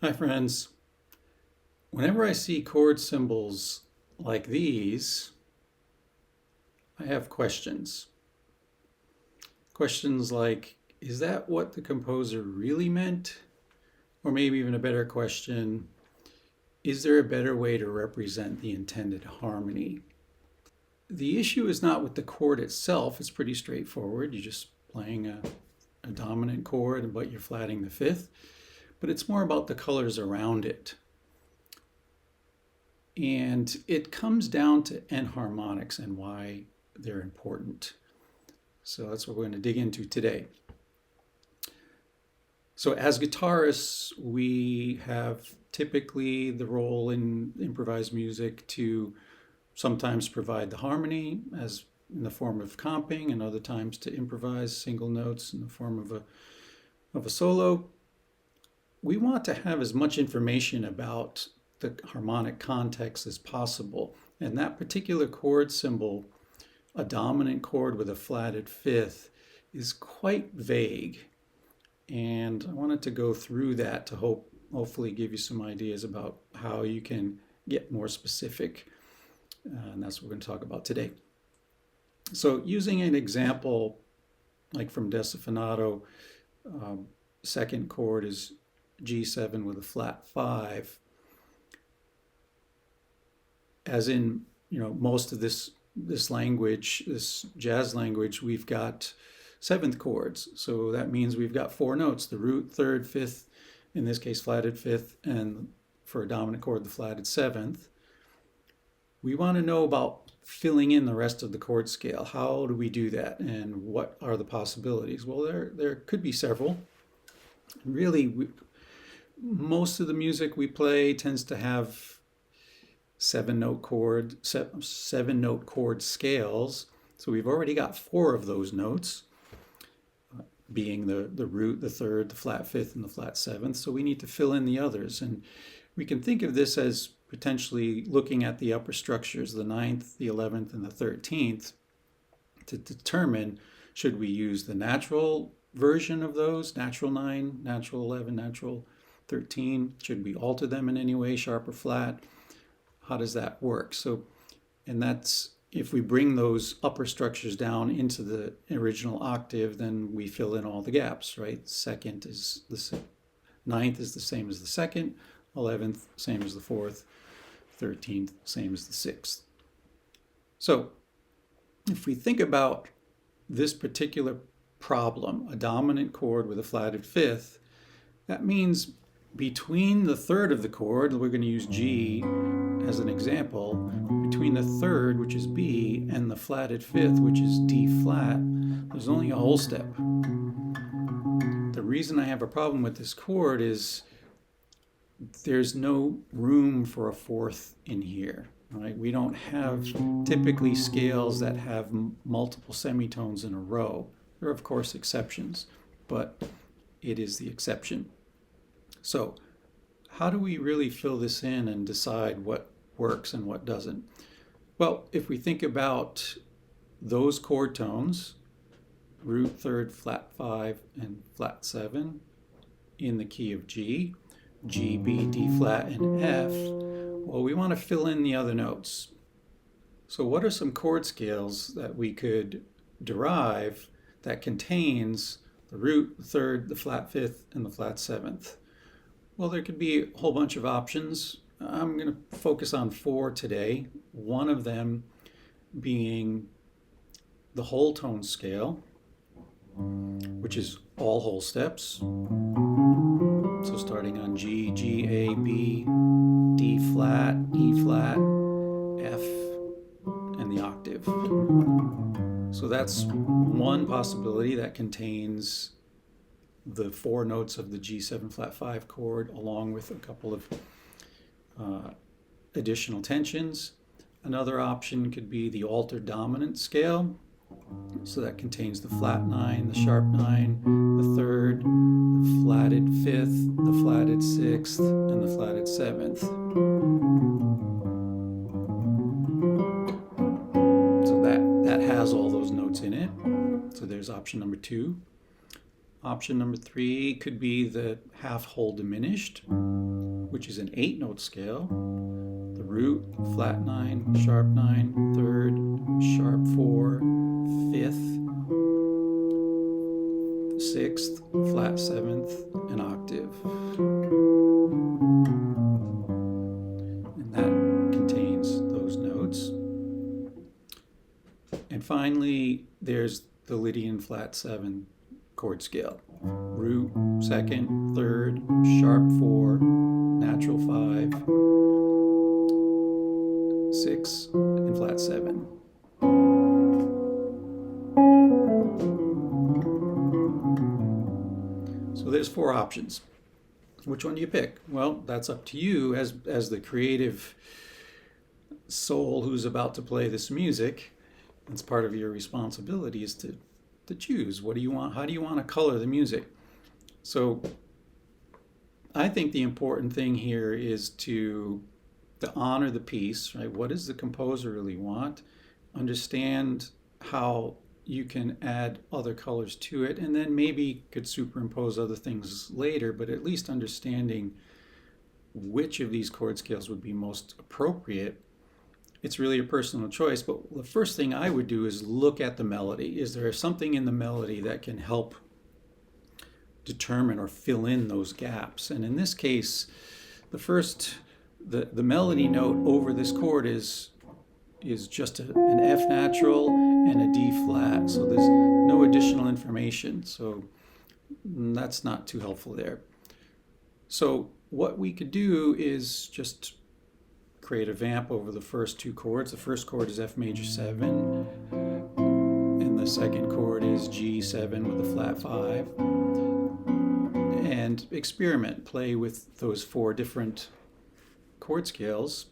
Hi friends. Whenever I see chord symbols like these, I have questions. Questions like, is that what the composer really meant? Or maybe even a better question, is there a better way to represent the intended harmony? The issue is not with the chord itself. It's pretty straightforward. You're just playing a dominant chord, but you're flatting the fifth. But it's more about the colors around it. And it comes down to enharmonics and why they're important. So that's what we're going to dig into today. So as guitarists, we have typically the role in improvised music to sometimes provide the harmony as in the form of comping, and other times to improvise single notes in the form of a solo. We want to have as much information about the harmonic context as possible. And that particular chord symbol, a dominant chord with a flatted fifth, is quite vague. And I wanted to go through that to hopefully give you some ideas about how you can get more specific. And that's what we're going to talk about today. So using an example like from Decifinato, second chord is G7 with a flat 5. As in, most of this language, this jazz language, we've got seventh chords. So that means we've got four notes, the root, third, fifth, in this case flatted fifth, and for a dominant chord, the flatted seventh. We want to know about filling in the rest of the chord scale. How do we do that, and what are the possibilities? Well, there could be several. Really, most of the music we play tends to have seven note chord scales. So we've already got four of those notes, being the root, the third, the flat fifth, and the flat seventh. So we need to fill in the others. And we can think of this as potentially looking at the upper structures, the 9th, the 11th, and the 13th, to determine should we use the natural version of those, natural 9, natural 11, natural 13? Should we alter them in any way, sharp or flat? How does that work? So, and that's, if we bring those upper structures down into the original octave, then we fill in all the gaps, right? Second is the 9th is the same as the second, 11th, same as the 4th, 13th, same as the 6th. So if we think about this particular problem, a dominant chord with a flatted fifth, that means between the third of the chord, we're going to use G as an example, between the third, which is B, and the flatted fifth, which is D flat, there's only a whole step. The reason I have a problem with this chord is there's no room for a fourth in here. Right? We don't have typically scales that have multiple semitones in a row. There are, of course, exceptions, but it is the exception. So how do we really fill this in and decide what works and what doesn't? Well, if we think about those chord tones, root, third, flat 5, and flat 7 in the key of G, G, B, D flat, and F, well, we want to fill in the other notes. So what are some chord scales that we could derive that contains the root, the third, the flat fifth, and the flat seventh? Well, there could be a whole bunch of options. I'm going to focus on 4 today. One of them being the whole tone scale, which is all whole steps. So starting on G, G, A, B, D flat, E flat, F, and the octave. So that's one possibility that contains the 4 notes of the G7 flat 5 chord, along with a couple of additional tensions. Another option could be the altered dominant scale. So that contains the flat 9, the sharp 9, the third, the flatted 5th, the flatted 6th, and the flatted 7th. So that has all those notes in it. So there's option number 2. Option number 3 could be the half whole diminished. which is an 8-note scale. The root, flat 9, sharp 9, 3rd, sharp 4, 5th, 6th, flat 7th, and octave. And that contains those notes. And finally, there's the Lydian flat 7 chord scale. Root, 2nd, 3rd, sharp 4, natural 5, 6, and flat 7. So there's 4 options. Which one do you pick? Well, that's up to you as the creative soul who's about to play this music. It's part of your responsibility is to choose. What do you want? How do you want to color the music? So I think the important thing here is to honor the piece, right? What does the composer really want? Understand how you can add other colors to it, and then maybe could superimpose other things later, but at least understanding which of these chord scales would be most appropriate. It's really a personal choice, but the first thing I would do is look at the melody. Is there something in the melody that can help determine or fill in those gaps? And in this case, the melody note over this chord is just an F natural and a D flat. So there's no additional information. So that's not too helpful there. So what we could do is just create a vamp over the first 2 chords. The first chord is F major 7, and the second chord is G7 with a flat 5. And experiment, play with those 4 different chord scales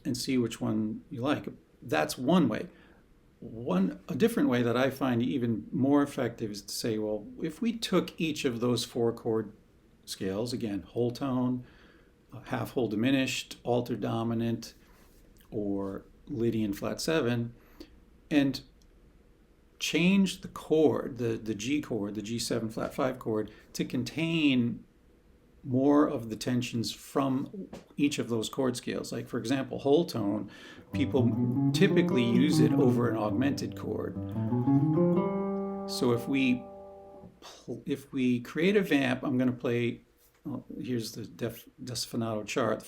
and see which one you like. That's one way. A different way that I find even more effective is to say, well, if we took each of those 4 chord scales, again, whole tone, half whole diminished, altered dominant, or Lydian flat 7, and change the chord, the G chord, the G7 flat 5 chord, to contain more of the tensions from each of those chord scales. Like, for example, whole tone, people typically use it over an augmented chord. So if we create a vamp, I'm going to play, here's the desafinato chart, the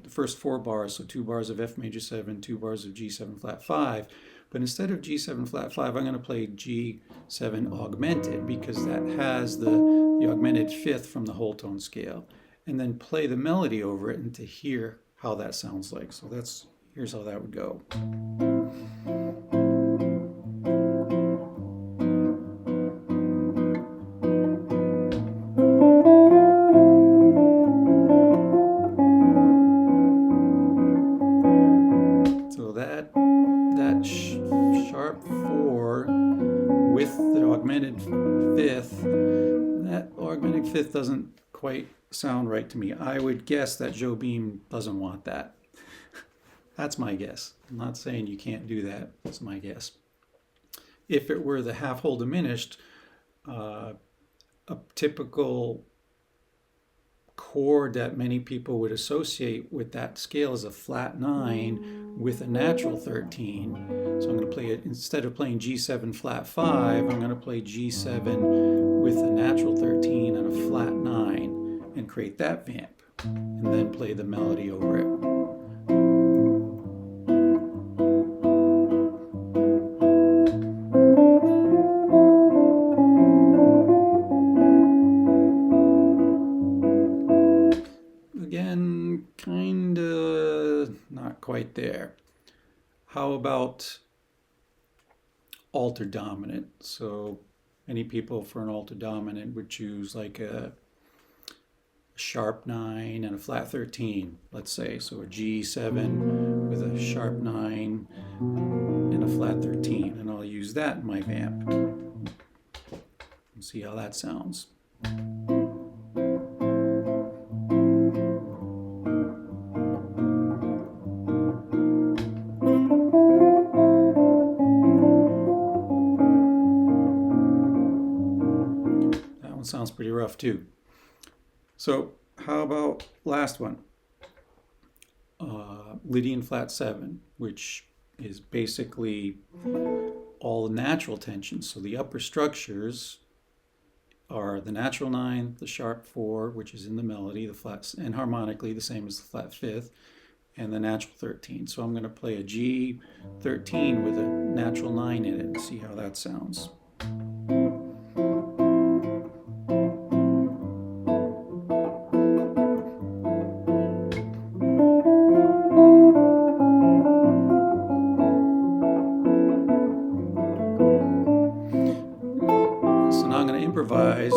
first 4 bars, so 2 bars of F major 7, 2 bars of G7 flat 5. But instead of G7 flat 5, I'm going to play G7 augmented, because that has the augmented 5th from the whole tone scale, and then play the melody over it and to hear how that sounds like. So here's how that would go. So that sharp 4 with the augmented 5th, that augmented 5th doesn't quite sound right to me. I would guess that Jobim doesn't want that. That's my guess. I'm not saying you can't do that. That's my guess. If it were the half whole diminished, a typical chord that many people would associate with that scale is a flat 9 with a natural 13. So I'm going to play it, instead of playing G7 flat 5, I'm going to play G7 with a natural 13 and a flat 9 and create that vamp, and then play the melody over it. Again, kinda not quite there. How about altered dominant? So many people for an altered dominant would choose like a sharp 9 and a flat 13, let's say. So a G7 with a sharp 9 and a flat 13. And I'll use that in my vamp and see how that sounds. Sounds pretty rough too. So how about last one? Lydian flat 7, which is basically all the natural tensions. So the upper structures are the natural 9, the sharp 4, which is in the melody, the flat, and harmonically the same as the flat 5th, and the natural 13. So I'm going to play a G13 with a natural 9 in it and see how that sounds. So now I'm going to improvise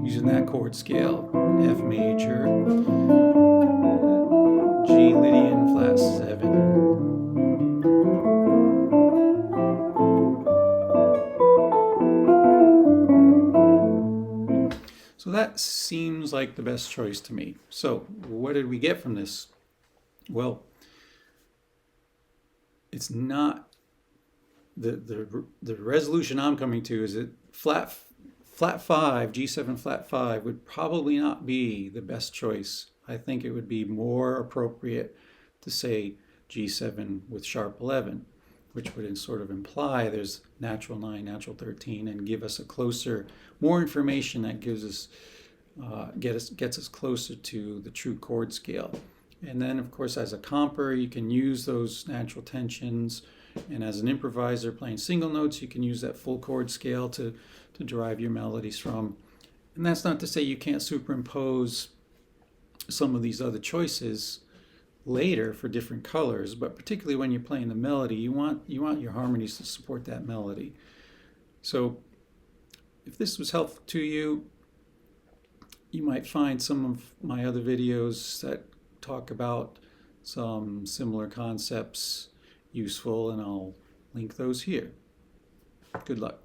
using that chord scale, F major, G Lydian flat 7. So that seems like the best choice to me. So what did we get from this? Well, it's not the resolution I'm coming to is that flat 5, G7 flat 5 would probably not be the best choice. I think it would be more appropriate to say G7 with sharp 11, which would sort of imply there's natural 9, natural 13, and give us a closer, more information that gives us, gets us closer to the true chord scale. And then, of course, as a comper, you can use those natural tensions. And as an improviser playing single notes, you can use that full chord scale to derive your melodies from. And that's not to say you can't superimpose some of these other choices later for different colors, but particularly when you're playing the melody, you want your harmonies to support that melody. So if this was helpful to you, you might find some of my other videos that talk about some similar concepts useful, and I'll link those here. Good luck.